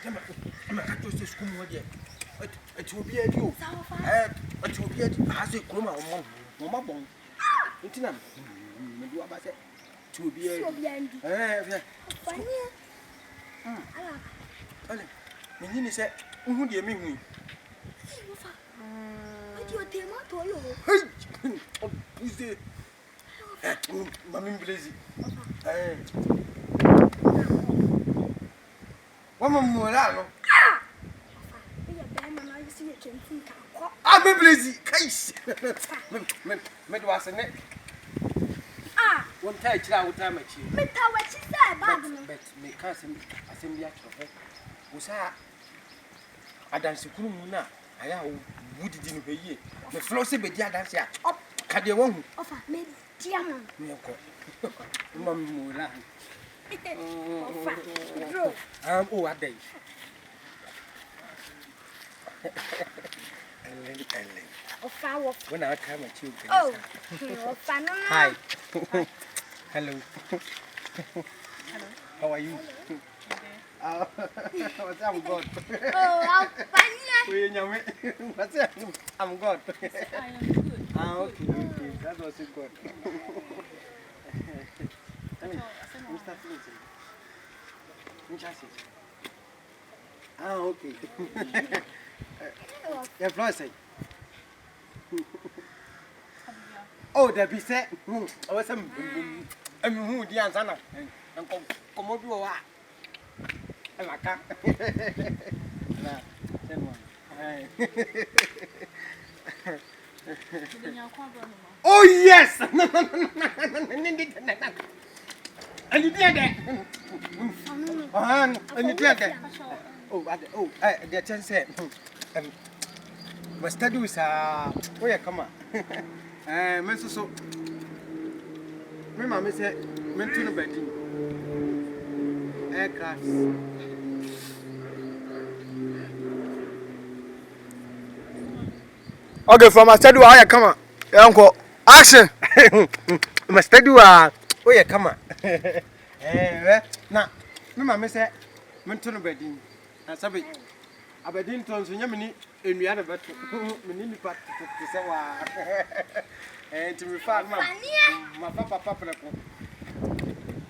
I'm a cat to school one day. It will be a you. It will be a has a crumb or Mama Bone. Intinam. To be a funny. Minnie said, who do you mean? What do you think? What do you? Who's it? Mammy Blazy. Woman Morano. I'm a blazy case. Med was a neck. One touch out time at you. But what she said, but me cousin, assembly at your head. Was I dance a crumuna. I have wooded in the year. The flossy be dear dance ya. Up, can you won't offer me, Diamond? Mamma. Oh, a day. When I come at you, oh, hi. Hello. How are you? What's up, God? Oh, what's up? I'm God. I am good. Okay, that was good. Okay. Yeah, Flossie. Oh, there be set. I was some. I'm who the answer. And come over you. I like that. Oh, yes. And you did that. And you did that. Oh, the chance said, my study is where come on. Mr. So, my mamma said, mental bedding. Aircraft. Okay, from my study, I come on. Uncle, action. My study, where you come on. Now, my mamma said, mental bedding. I said, I didn't turn so many in the other, but many part to say, and to refer my papa.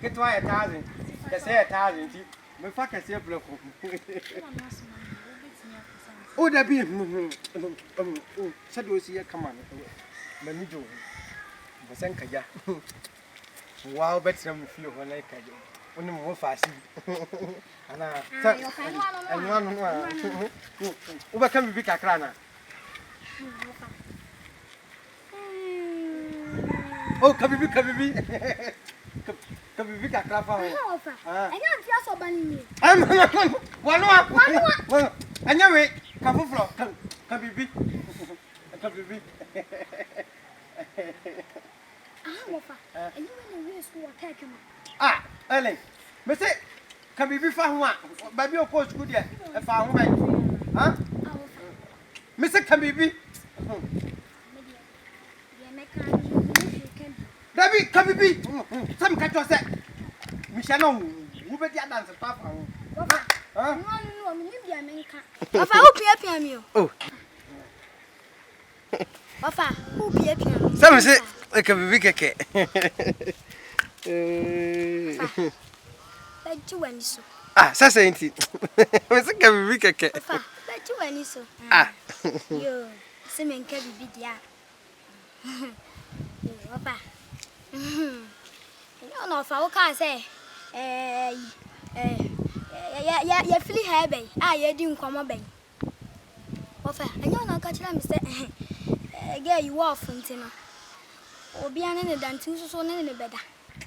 Get why 1,000. That's 1,000. My fuck, I say, oh, that be shadows here. Come on, Mamido. Basanka. Wow, bet some feel when I can. When I'm more fast. And one can be a crana. Oh, come be a clap. I don't feel so bunny. I'm one. I know it. Come from. Come be. Ah, Ellen. But say, can we be found one? Baby, of course, good yet. I found one. Huh? Mr. Can be. Baby, can be. Some catch us. Michelle, who bet your dance? Papa. Huh? If I hope you have you. Oh. Papa, who be a piano? Some say, I can be big. Bet you when so. Ah, Sassa ain't it? What's a cabby big? Bet you when so. Ah, you, Simon cabby big, yeah. Papa. You don't know if I can't say, yeah, flee her bay. Ah, you didn't come a bay. Papa, I don't know, catch them, say, get you off, Fontina. Or be an end and two so in the bed.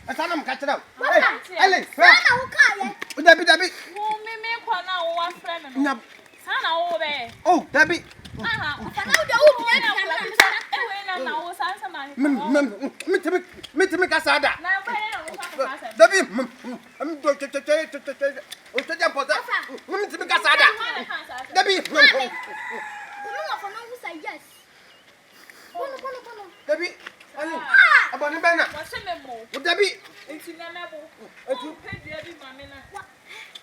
I can't catch it up. Ellen, would that be Debbie? One friend. Oh, Debbie. Me casada. Debbie, I'm going to casada. Debbie, yes. Debbie, about the banner. What's the name? Would that be? It's in the level.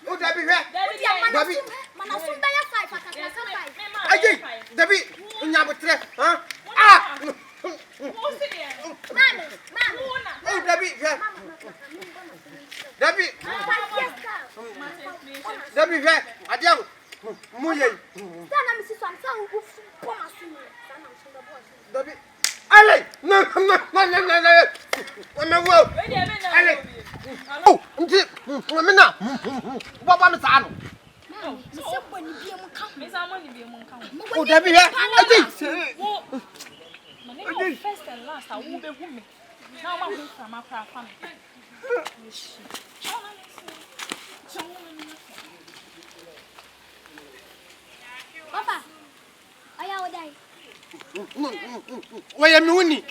Oh, Debbie. Dabi hwe. Dabi. Mana sumba ya 5 akaka 5. Aje. Dabi. Nyabotre. Ha? Ah. Mama. Oh Dabi hwe. Dabi. Dabi hwe. Adiam. Muye. Sana misi so am sa wo fu ma sunu. Sana msumba boss. Dabi. Ale. No. Wo. Ale. Oh, nti. Mena. Baba me sa no. Misi bo ni bia mu ka. Me sa mo ni bi mu nka ho. Oh Dabi hwe. Aje. Wo. Mane first and last I will be hu me. Now ma hu from akra fa me. Papa. Aya odai. Wo ya me woni.